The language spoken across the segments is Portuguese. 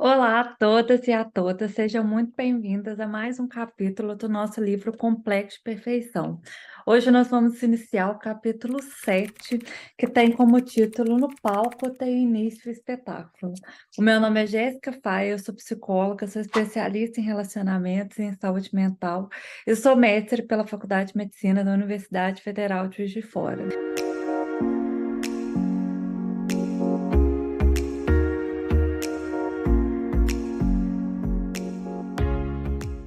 Olá a todas e a todas, sejam muito bem-vindas a mais um capítulo do nosso livro Complexo de Perfeição. Hoje nós vamos iniciar o capítulo 7, que tem como título No Palco tem início o espetáculo. O meu nome é Jéssica Faia, eu sou psicóloga, sou especialista em relacionamentos e em saúde mental. Eu sou mestre pela Faculdade de Medicina da Universidade Federal de Juiz de Fora.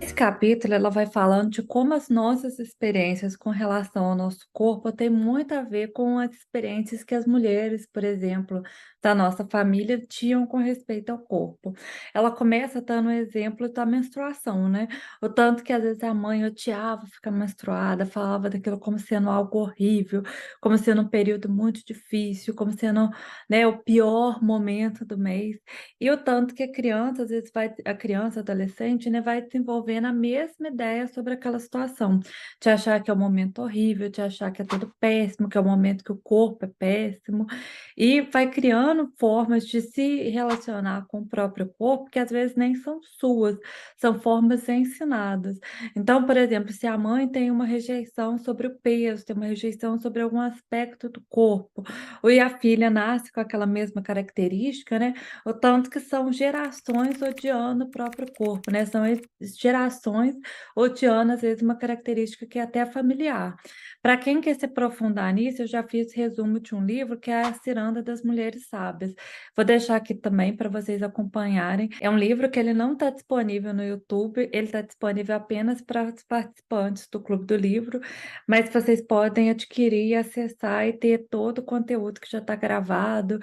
Esse capítulo ela vai falando de como as nossas experiências com relação ao nosso corpo têm muito a ver com as experiências que as mulheres, por exemplo, da nossa família tinham com respeito ao corpo. Ela começa dando o exemplo da menstruação, né? O tanto que às vezes a mãe odiava ficar menstruada, falava daquilo como sendo algo horrível, como sendo um período muito difícil, como sendo, né, o pior momento do mês. E o tanto que a criança, às vezes, a criança, adolescente, né, vai desenvolvendo a mesma ideia sobre aquela situação, de achar que é um momento horrível, de achar que é tudo péssimo, que é um momento que o corpo é péssimo, e vai criando formas de se relacionar com o próprio corpo que às vezes nem são suas, são formas ensinadas. Então, por exemplo, se a mãe tem uma rejeição sobre o peso, tem uma rejeição sobre algum aspecto do corpo, e a filha nasce com aquela mesma característica, né? O tanto que são gerações odiando o próprio corpo, né? São gerações odiando, às vezes, uma característica que é até familiar. Para quem quer se aprofundar nisso, eu já fiz resumo de um livro que é A Ciranda das Mulheres Sábias. Vou deixar aqui também para vocês acompanharem. É um livro que ele não está disponível no YouTube, ele está disponível apenas para os participantes do Clube do Livro, mas vocês podem adquirir, acessar e ter todo o conteúdo que já está gravado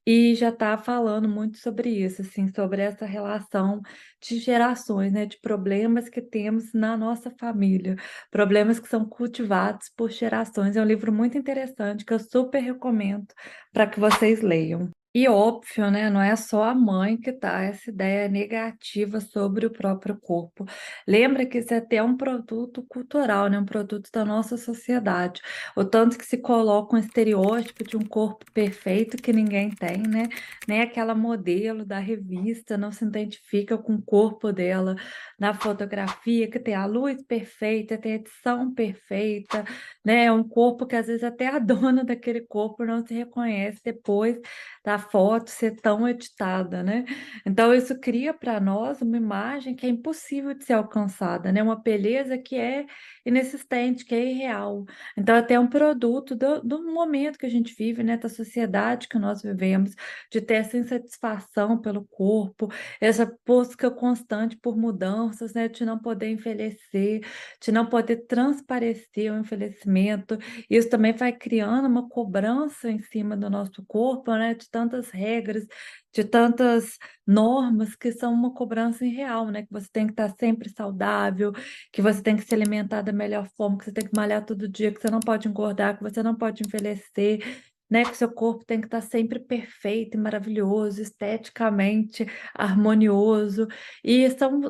e já está falando muito sobre isso, assim, sobre essa relação de gerações, né, de problemas que temos na nossa família, problemas que são cultivados por gerações. É um livro muito interessante que eu super recomendo para que vocês leiam. E óbvio, né, não é só a mãe que dá essa ideia negativa sobre o próprio corpo. Lembra que isso é até um produto cultural, né, um produto da nossa sociedade. O tanto que se coloca um estereótipo de um corpo perfeito que ninguém tem, né? Nem aquela modelo da revista não se identifica com o corpo dela na fotografia, que tem a luz perfeita, tem a edição perfeita, né? É um corpo que às vezes até a dona daquele corpo não se reconhece depois da foto ser tão editada, né? Então isso cria para nós uma imagem que é impossível de ser alcançada, né? Uma beleza que é inexistente, que é irreal. Então, até é um produto do momento que a gente vive, né, da sociedade que nós vivemos, de ter essa insatisfação pelo corpo, essa busca constante por mudanças, né, de não poder envelhecer, de não poder transparecer o envelhecimento. Isso também vai criando uma cobrança em cima do nosso corpo, né, de tantas regras, de tantas normas que são uma cobrança irreal, né, que você tem que estar sempre saudável, que você tem que se alimentar da melhor forma, que você tem que malhar todo dia, que você não pode engordar, que você não pode envelhecer, né? Que seu corpo tem que estar sempre perfeito e maravilhoso, esteticamente harmonioso. E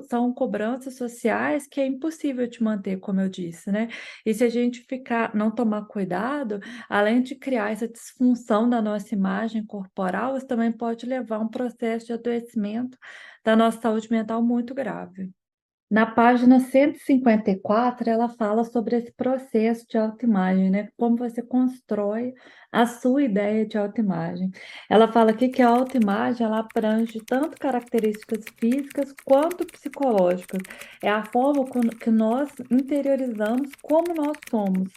são cobranças sociais que é impossível de manter, como eu disse, né? E se a gente não tomar cuidado, além de criar essa disfunção da nossa imagem corporal, isso também pode levar a um processo de adoecimento da nossa saúde mental muito grave. Na página 154, ela fala sobre esse processo de autoimagem, né? Como você constrói a sua ideia de autoimagem. Ela fala aqui que a autoimagem ela abrange tanto características físicas quanto psicológicas. É a forma que nós interiorizamos como nós somos.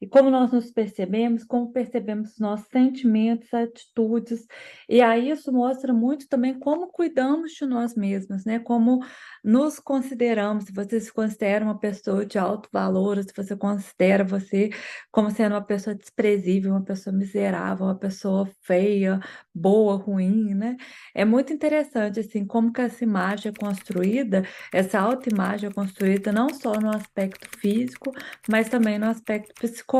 E como nós nos percebemos, como percebemos os nossos sentimentos, atitudes. E aí isso mostra muito também como cuidamos de nós mesmos, né? Como nos consideramos, se você se considera uma pessoa de alto valor, ou se você considera você como sendo uma pessoa desprezível, uma pessoa miserável, uma pessoa feia, boa, ruim, né? É muito interessante, assim, como que essa imagem é construída, essa autoimagem é construída não só no aspecto físico, mas também no aspecto psicológico.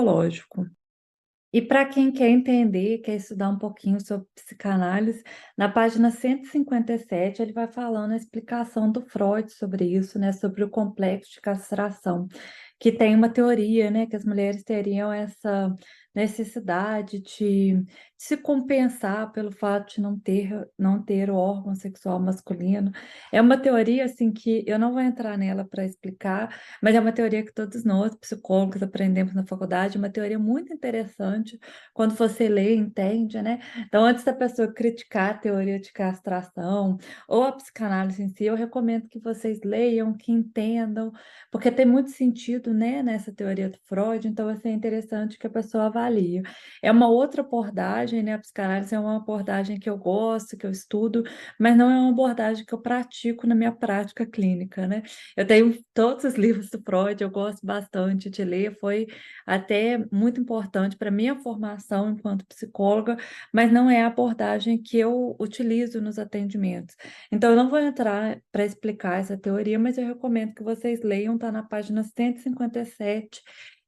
E para quem quer entender, quer estudar um pouquinho sobre psicanálise, na página 157 ele vai falando a explicação do Freud sobre isso, né, sobre o complexo de castração, que tem uma teoria, né, que as mulheres teriam essa necessidade se compensar pelo fato de não ter o órgão sexual masculino. É uma teoria, assim, que eu não vou entrar nela para explicar, mas é uma teoria que todos nós, psicólogos, aprendemos na faculdade, uma teoria muito interessante, quando você lê, entende, né? Então, antes da pessoa criticar a teoria de castração ou a psicanálise em si, eu recomendo que vocês leiam, que entendam, porque tem muito sentido, né, nessa teoria do Freud, então, vai ser interessante que a pessoa avalie. É uma outra abordagem, né? A psicanálise é uma abordagem que eu gosto, que eu estudo, mas não é uma abordagem que eu pratico na minha prática clínica, né? Eu tenho todos os livros do Freud, eu gosto bastante de ler, foi até muito importante para minha formação enquanto psicóloga, mas não é a abordagem que eu utilizo nos atendimentos. Então, eu não vou entrar para explicar essa teoria, mas eu recomendo que vocês leiam, está na página 157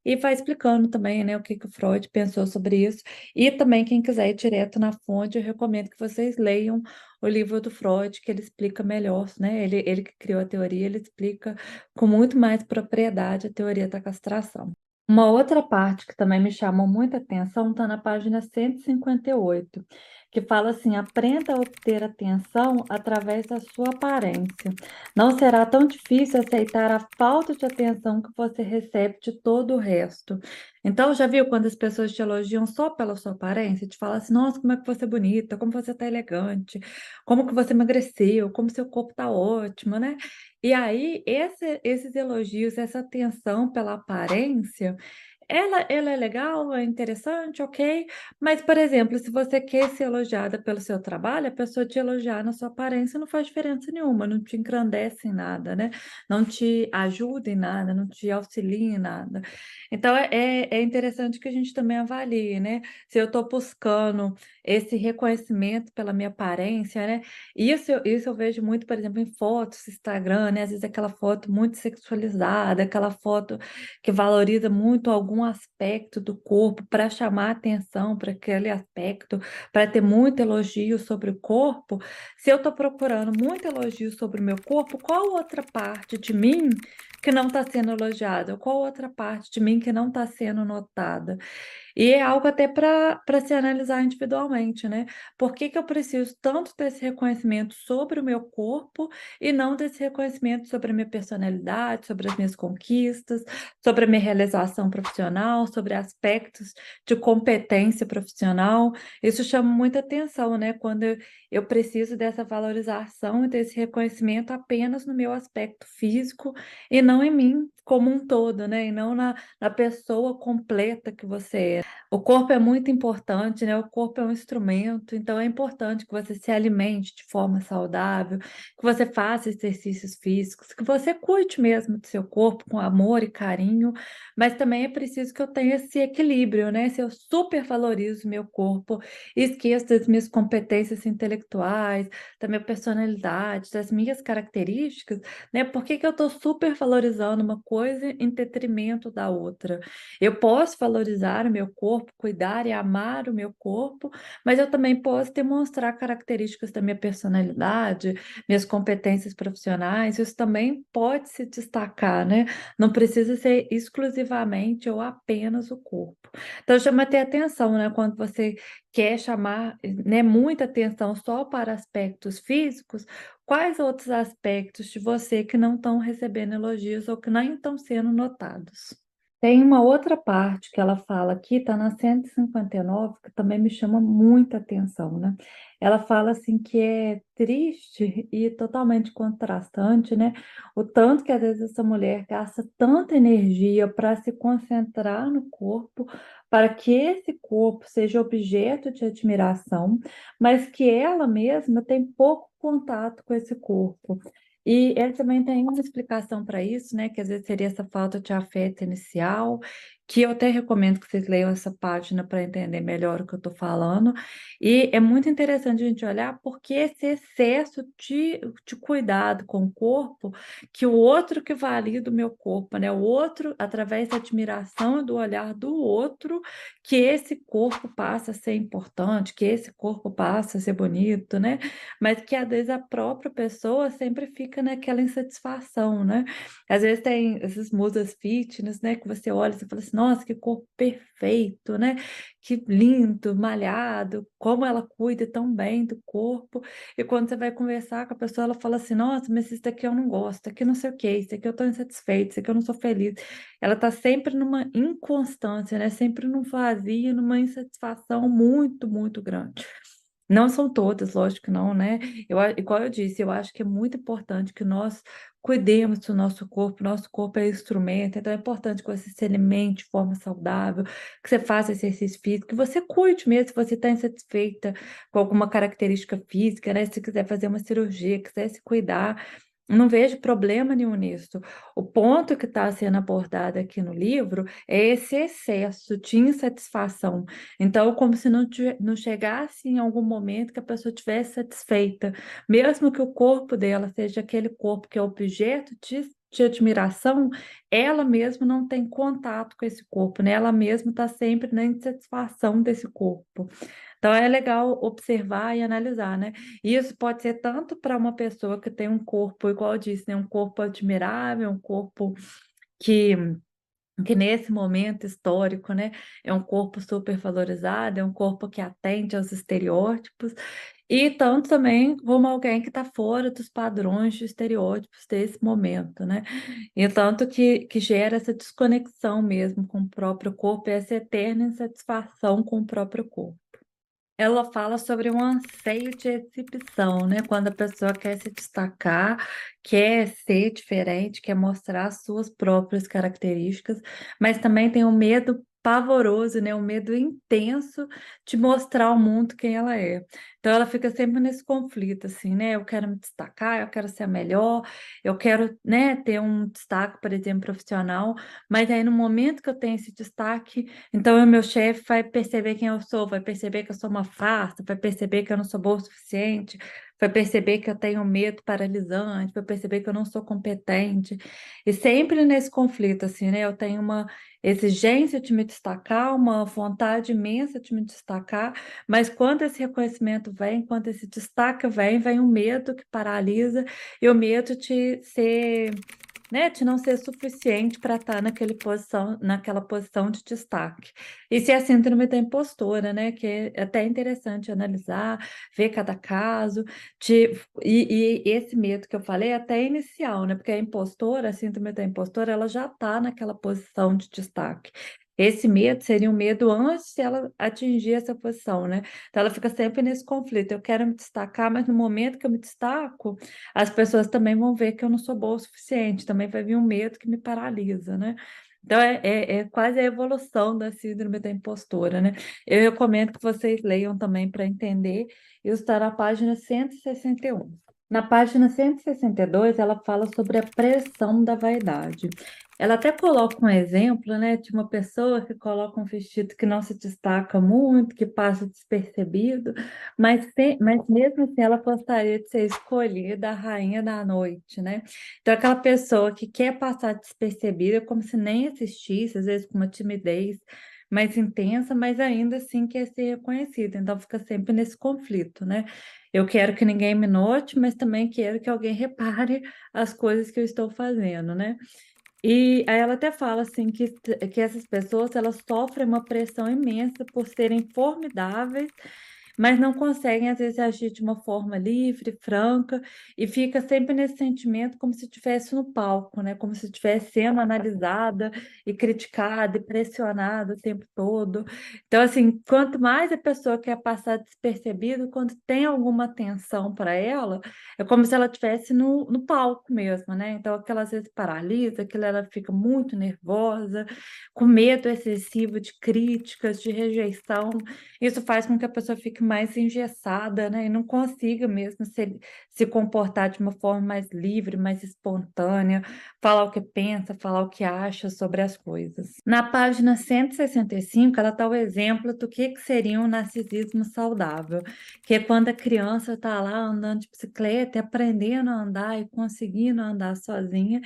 e vai explicando também, né, o que que o Freud pensou sobre isso. E também, quem quiser ir direto na fonte, eu recomendo que vocês leiam o livro do Freud, que ele explica melhor, né? Ele que criou a teoria, ele explica com muito mais propriedade a teoria da castração. Uma outra parte que também me chamou muita atenção está na página 158, que fala assim: aprenda a obter atenção através da sua aparência. Não será tão difícil aceitar a falta de atenção que você recebe de todo o resto. Então, já viu quando as pessoas te elogiam só pela sua aparência? Te falam assim: nossa, como é que você é bonita, como você está elegante, como que você emagreceu, como seu corpo está ótimo, né? E aí, esses elogios, essa atenção pela aparência, ela é legal, é interessante, ok. Mas, por exemplo, se você quer ser elogiada pelo seu trabalho, a pessoa te elogiar na sua aparência não faz diferença nenhuma, não te engrandece em nada, né? Não te ajuda em nada, não te auxilia em nada. Então, é interessante que a gente também avalie, né? Se eu estou buscando esse reconhecimento pela minha aparência, né? Isso eu vejo muito, por exemplo, em fotos, Instagram, né? Às vezes aquela foto muito sexualizada, aquela foto que valoriza muito algum aspecto do corpo para chamar atenção para aquele aspecto, para ter muito elogio sobre o corpo. Se eu estou procurando muito elogio sobre o meu corpo, qual outra parte de mim que não está sendo elogiada? Qual outra parte de mim que não está sendo notada? E é algo até para se analisar individualmente, né? Por que que eu preciso tanto desse reconhecimento sobre o meu corpo e não desse reconhecimento sobre a minha personalidade, sobre as minhas conquistas, sobre a minha realização profissional, sobre aspectos de competência profissional? Isso chama muita atenção, né? Quando eu preciso dessa valorização e desse reconhecimento apenas no meu aspecto físico e não em mim como um todo, né? E não na pessoa completa que você é. O corpo é muito importante, né? O corpo é um instrumento, então é importante que você se alimente de forma saudável, que você faça exercícios físicos, que você cuide mesmo do seu corpo com amor e carinho, mas também é preciso que eu tenha esse equilíbrio, né? Se eu supervalorizo meu corpo e esqueço das minhas competências intelectuais, da minha personalidade, das minhas características, né? Por que que eu estou supervalorizando uma coisa em detrimento da outra? Eu posso valorizar o meu corpo, cuidar e amar o meu corpo, mas eu também posso demonstrar características da minha personalidade, minhas competências profissionais, isso também pode se destacar, né? Não precisa ser exclusivamente ou apenas o corpo. Então, chama até atenção, né? Quando você quer chamar, né, muita atenção só para aspectos físicos, quais outros aspectos de você que não estão recebendo elogios ou que nem estão sendo notados? Tem uma outra parte que ela fala aqui, está na 159, que também me chama muita atenção, né? Ela fala assim que é triste e totalmente contrastante, né? O tanto que às vezes essa mulher gasta tanta energia para se concentrar no corpo, para que esse corpo seja objeto de admiração, mas que ela mesma tem pouco contato com esse corpo. E ele também tem uma explicação para isso, né? Que às vezes seria essa falta de afeto inicial, que eu até recomendo que vocês leiam essa página para entender melhor o que eu estou falando. E é muito interessante a gente olhar porque esse excesso de cuidado com o corpo, que o outro que valida o meu corpo, né? O outro, através da admiração e do olhar do outro, que esse corpo passa a ser importante, que esse corpo passa a ser bonito, né? Mas que às vezes a própria pessoa sempre fica naquela insatisfação, né? Às vezes tem essas musas fitness, né, que você olha e você fala assim, assim, nossa, que corpo perfeito, né? Que lindo, malhado, como ela cuida tão bem do corpo. E quando você vai conversar com a pessoa, ela fala assim, nossa, mas isso daqui eu não gosto, isso aqui não sei o quê, isso aqui eu tô insatisfeita, isso aqui eu não sou feliz. Ela tá sempre numa inconstância, né? Sempre num vazio, numa insatisfação muito, muito grande. Não são todas, lógico que não, né? Igual eu disse, eu acho que é muito importante que nós cuidemos do nosso corpo é instrumento, então é importante que você se alimente de forma saudável, que você faça exercício físico, que você cuide mesmo se você está insatisfeita com alguma característica física, né? Se quiser fazer uma cirurgia, quiser se cuidar, não vejo problema nenhum nisso. O ponto que está sendo abordado aqui no livro é esse excesso de insatisfação. Então, como se não chegasse em algum momento que a pessoa estivesse satisfeita, mesmo que o corpo dela seja aquele corpo que é objeto de admiração, ela mesma não tem contato com esse corpo, né? Ela mesma está sempre na insatisfação desse corpo. Então, é legal observar e analisar, né? E isso pode ser tanto para uma pessoa que tem um corpo, igual eu disse, né? Um corpo admirável, um corpo que nesse momento histórico, né, é um corpo super valorizado, é um corpo que atende aos estereótipos, e tanto também como alguém que está fora dos padrões de estereótipos desse momento, né? E tanto que gera essa desconexão mesmo com o próprio corpo, e essa eterna insatisfação com o próprio corpo. Ela fala sobre um anseio de exibição, né? Quando a pessoa quer se destacar, quer ser diferente, quer mostrar as suas próprias características, mas também tem um medo pavoroso, né? Um medo intenso de mostrar ao mundo quem ela é. Então ela fica sempre nesse conflito, assim, né? Eu quero me destacar, eu quero ser a melhor, eu quero, né, ter um destaque, por exemplo, profissional, mas aí no momento que eu tenho esse destaque, então, o meu chefe vai perceber quem eu sou, vai perceber que eu sou uma farsa, vai perceber que eu não sou boa o suficiente, vai perceber que eu tenho medo paralisante, vai perceber que eu não sou competente. E sempre nesse conflito, assim, né? Eu tenho uma exigência de me destacar, uma vontade imensa de me destacar, mas quando esse reconhecimento vem, quando esse destaque vem, vem um medo que paralisa e o medo de ser, né, de não ser suficiente para estar naquela posição de destaque. Isso é a síndrome da impostora, né, que é até interessante analisar, ver cada caso, e esse medo que eu falei é até inicial, né, porque a impostora, a síndrome da impostora, ela já está naquela posição de destaque. Esse medo seria um medo antes de ela atingir essa posição, né? Então ela fica sempre nesse conflito. Eu quero me destacar, mas no momento que eu me destaco, as pessoas também vão ver que eu não sou boa o suficiente, também vai vir um medo que me paralisa, né? Então, é quase a evolução da síndrome da impostora, né? Eu recomendo que vocês leiam também para entender. Eu estou na página 161. Na página 162, ela fala sobre a pressão da vaidade. Ela até coloca um exemplo, né, de uma pessoa que coloca um vestido que não se destaca muito, que passa despercebido, mas mesmo assim ela gostaria de ser escolhida a rainha da noite, né? Então, aquela pessoa que quer passar despercebida, como se nem existisse, às vezes com uma timidez mais intensa, mas ainda assim quer ser reconhecida. Então, fica sempre nesse conflito, né? Eu quero que ninguém me note, mas também quero que alguém repare as coisas que eu estou fazendo, né? E aí ela até fala assim que essas pessoas elas sofrem uma pressão imensa por serem formidáveis, mas não conseguem às vezes agir de uma forma livre, franca, e fica sempre nesse sentimento como se estivesse no palco, né? Como se estivesse sendo analisada e criticada e pressionada o tempo todo. Então, assim, quanto mais a pessoa quer passar despercebido, quando tem alguma atenção para ela, é como se ela estivesse no palco mesmo, né? Então, aquilo às vezes paralisa, aquilo ela fica muito nervosa, com medo excessivo de críticas, de rejeição. Isso faz com que a pessoa fique mais engessada, né? E não consiga mesmo se comportar de uma forma mais livre, mais espontânea, falar o que pensa, falar o que acha sobre as coisas. Na página 165, ela dá o exemplo do que seria um narcisismo saudável, que é quando a criança está lá andando de bicicleta, e aprendendo a andar e conseguindo andar sozinha,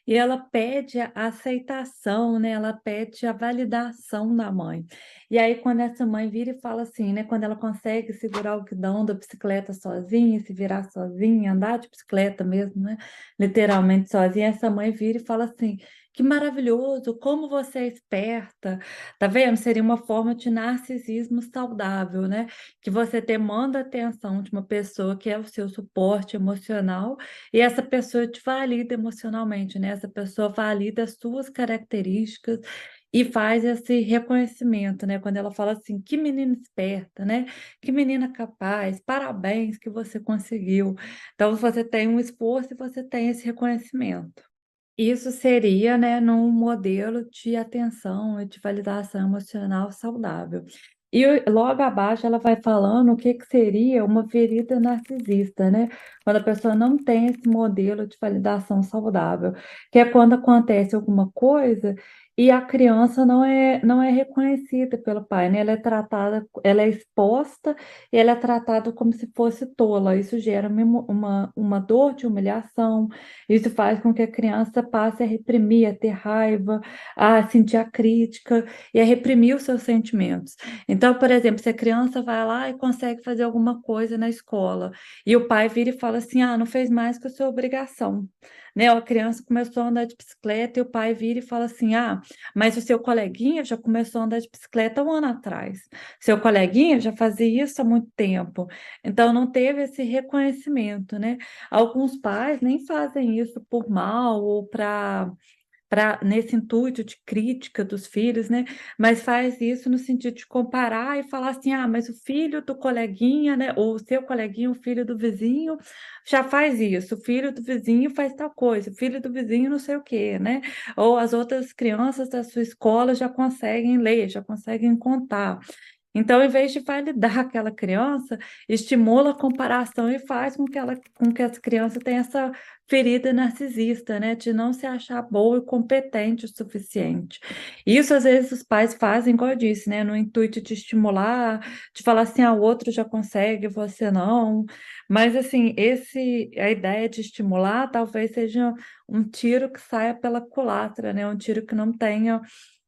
e ela pede a aceitação, né? Ela pede a validação da mãe. E aí, quando essa mãe vira e fala assim, né? Quando ela consegue segurar o guidão da bicicleta sozinha, se virar sozinha, andar de bicicleta mesmo, né? Literalmente sozinha, essa mãe vira e fala assim: que maravilhoso, como você é esperta. Tá vendo? Seria uma forma de narcisismo saudável, né? Que você demanda a atenção de uma pessoa que é o seu suporte emocional e essa pessoa te valida emocionalmente, né? Essa pessoa valida as suas características e faz esse reconhecimento, né? Quando ela fala assim, que menina esperta, né? Que menina capaz, parabéns que você conseguiu. Então você tem um esforço e você tem esse reconhecimento. Isso seria, né, num modelo de atenção e de validação emocional saudável. E logo abaixo ela vai falando o que que seria uma ferida narcisista, né? Quando a pessoa não tem esse modelo de validação saudável, que é quando acontece alguma coisa e a criança não é reconhecida pelo pai, né? Ela é tratada, ela é exposta e ela é tratada como se fosse tola. Isso gera uma dor de humilhação, isso faz com que a criança passe a reprimir, a ter raiva, a sentir a crítica e a reprimir os seus sentimentos. Então, por exemplo, se a criança vai lá e consegue fazer alguma coisa na escola e o pai vira e fala assim: ah, não fez mais que a sua obrigação. Né? A criança começou a andar de bicicleta e o pai vira e fala assim: ah, mas o seu coleguinha já começou a andar de bicicleta 1 ano atrás. Seu coleguinha já fazia isso há muito tempo. Então, não teve esse reconhecimento, né? Alguns pais nem fazem isso por mal ou nesse intuito de crítica dos filhos, né? Mas faz isso no sentido de comparar e falar assim: ah, mas o filho do coleguinha, né? Ou o seu coleguinha, o filho do vizinho, já faz isso, o filho do vizinho faz tal coisa, o filho do vizinho não sei o quê, né? Ou as outras crianças da sua escola já conseguem ler, já conseguem contar. Então, em vez de validar aquela criança, estimula a comparação e faz com que essa criança tenha essa ferida narcisista, né? De não se achar boa e competente o suficiente. Isso, às vezes, os pais fazem, igual eu disse, né? No intuito de estimular, de falar assim, ah, o outro já consegue, você não. Mas, assim, a ideia de estimular talvez seja um tiro que saia pela culatra, né? Um tiro que não tenha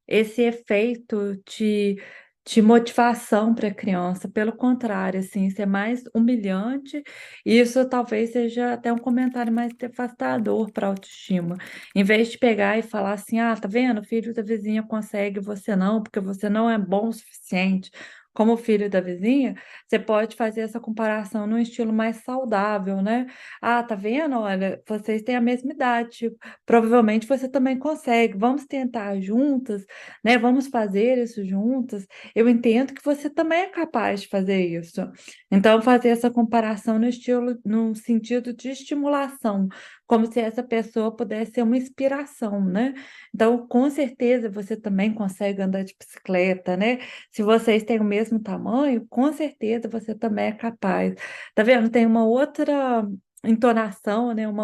esse efeito de motivação para a criança. Pelo contrário, assim, isso é mais humilhante, e isso talvez seja até um comentário mais devastador para a autoestima. Em vez de pegar e falar assim, ah, tá vendo, o filho da vizinha consegue, você não, porque você não é bom o suficiente. Como o filho da vizinha, você pode fazer essa comparação num estilo mais saudável, né? Ah, tá vendo? Olha, vocês têm a mesma idade, provavelmente você também consegue. Vamos tentar juntas, né? Vamos fazer isso juntas. Eu entendo que você também é capaz de fazer isso. Então, fazer essa comparação no estilo, no sentido de estimulação, como se essa pessoa pudesse ser uma inspiração, né? Então, com certeza você também consegue andar de bicicleta, né? Se vocês têm o mesmo tamanho, com certeza você também é capaz. Tá vendo? Tem uma outra entonação, né? Um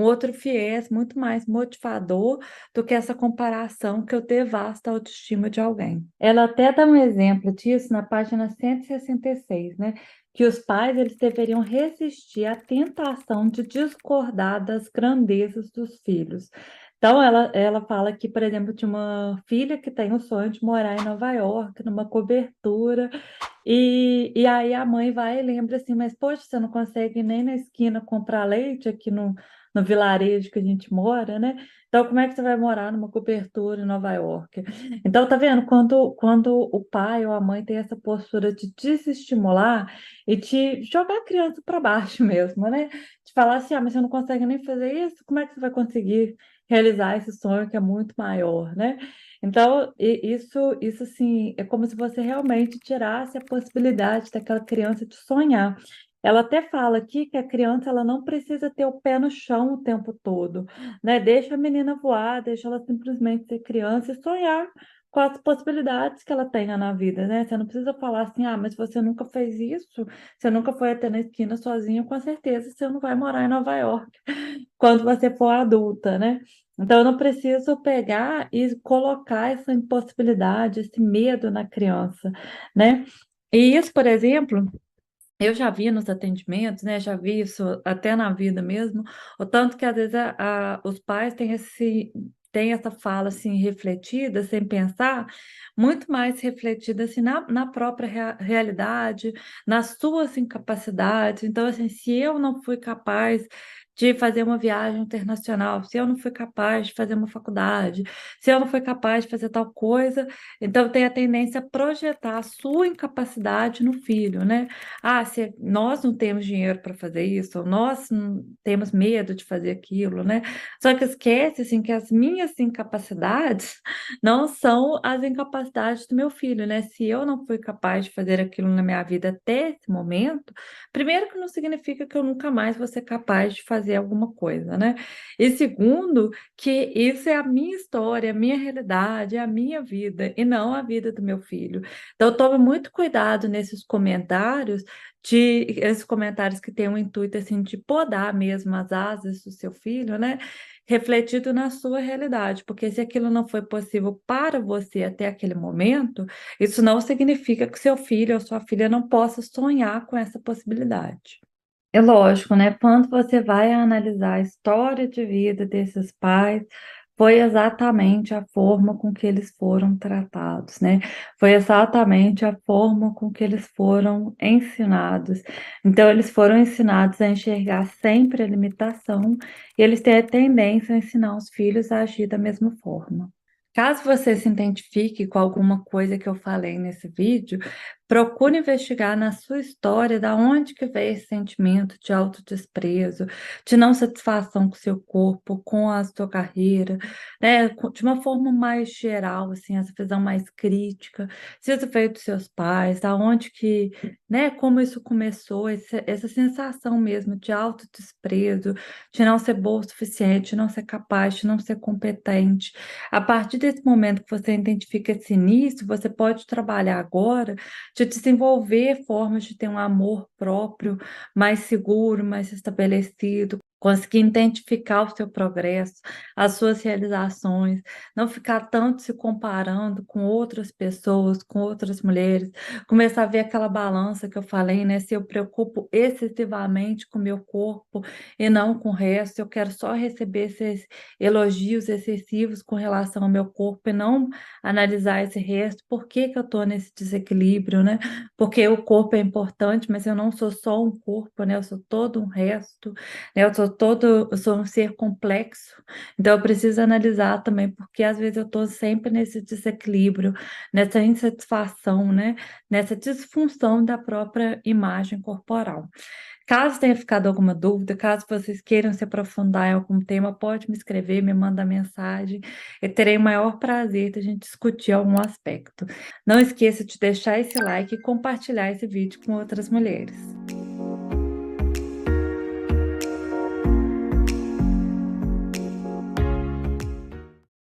outro viés muito mais motivador do que essa comparação que eu devasta a autoestima de alguém. Ela até dá um exemplo disso na página 166, né? Que os pais eles deveriam resistir à tentação de discordar das grandezas dos filhos. Então, ela fala que, por exemplo, de uma filha que tem o sonho de morar em Nova York, numa cobertura, e aí a mãe vai e lembra assim, mas poxa, você não consegue nem na esquina comprar leite aqui no vilarejo que a gente mora, né? Então, como é que você vai morar numa cobertura em Nova York? Então, tá vendo? Quando o pai ou a mãe tem essa postura de desestimular e de jogar a criança para baixo mesmo, né? De falar assim, ah, mas você não consegue nem fazer isso, como é que você vai conseguir realizar esse sonho que é muito maior, né? Então, isso assim, é como se você realmente tirasse a possibilidade daquela criança de sonhar. Ela até fala aqui que a criança ela não precisa ter o pé no chão o tempo todo, né? Deixa a menina voar, deixa ela simplesmente ser criança e sonhar com as possibilidades que ela tenha na vida, né? Você não precisa falar assim, ah, mas você nunca fez isso, você nunca foi até na esquina sozinha, com certeza você não vai morar em Nova York quando você for adulta, né? Então, eu não preciso pegar e colocar essa impossibilidade, esse medo na criança, né? E isso, por exemplo, eu já vi nos atendimentos, né? Já vi isso até na vida mesmo, o tanto que às vezes os pais têm tem essa fala, assim, refletida, sem pensar, muito mais refletida, assim, na própria realidade, nas suas incapacidades. Então, assim, se eu não fui capaz de fazer uma viagem internacional, se eu não fui capaz de fazer uma faculdade, se eu não fui capaz de fazer tal coisa, então tem a tendência a projetar a sua incapacidade no filho, né? Ah, se nós não temos dinheiro para fazer isso, ou nós não temos medo de fazer aquilo, né? Só que esquece, assim, que as minhas incapacidades não são as incapacidades do meu filho, né? Se eu não fui capaz de fazer aquilo na minha vida até esse momento, primeiro que não significa que eu nunca mais vou ser capaz de fazer alguma coisa, né? E segundo, que isso é a minha história, a minha realidade, é a minha vida, e não a vida do meu filho. Então, tome muito cuidado nesses comentários, esses comentários que têm o intuito, assim, de podar mesmo as asas do seu filho, né? Refletido na sua realidade, porque se aquilo não foi possível para você até aquele momento, isso não significa que seu filho ou sua filha não possa sonhar com essa possibilidade. É lógico, né? Quando você vai analisar a história de vida desses pais, foi exatamente a forma com que eles foram tratados, né? Foi exatamente a forma com que eles foram ensinados. Então, eles foram ensinados a enxergar sempre a limitação e eles têm a tendência a ensinar os filhos a agir da mesma forma. Caso você se identifique com alguma coisa que eu falei nesse vídeo, procure investigar na sua história da onde que veio esse sentimento de autodesprezo, de não satisfação com o seu corpo, com a sua carreira, né? De uma forma mais geral, assim, essa visão mais crítica. Se isso veio dos seus pais, da onde que, né? Como isso começou, essa sensação mesmo de autodesprezo, de não ser boa o suficiente, de não ser capaz, de não ser competente. A partir desse momento que você identifica esse início, você pode trabalhar agora de desenvolver formas de ter um amor próprio mais seguro, mais estabelecido, conseguir identificar o seu progresso, as suas realizações, não ficar tanto se comparando com outras pessoas, com outras mulheres, começar a ver aquela balança que eu falei, né? Se eu preocupo excessivamente com o meu corpo e não com o resto, eu quero só receber esses elogios excessivos com relação ao meu corpo e não analisar esse resto, por que que eu estou nesse desequilíbrio, né? Porque o corpo é importante, mas eu não sou só um corpo, né? Eu sou todo um resto, né? Eu sou um ser complexo, então eu preciso analisar também, porque às vezes eu estou sempre nesse desequilíbrio, nessa insatisfação, né? Nessa disfunção da própria imagem corporal. Caso tenha ficado alguma dúvida, caso vocês queiram se aprofundar em algum tema, pode me escrever, me manda mensagem. Eu terei o maior prazer de a gente discutir algum aspecto. Não esqueça de deixar esse like e compartilhar esse vídeo com outras mulheres.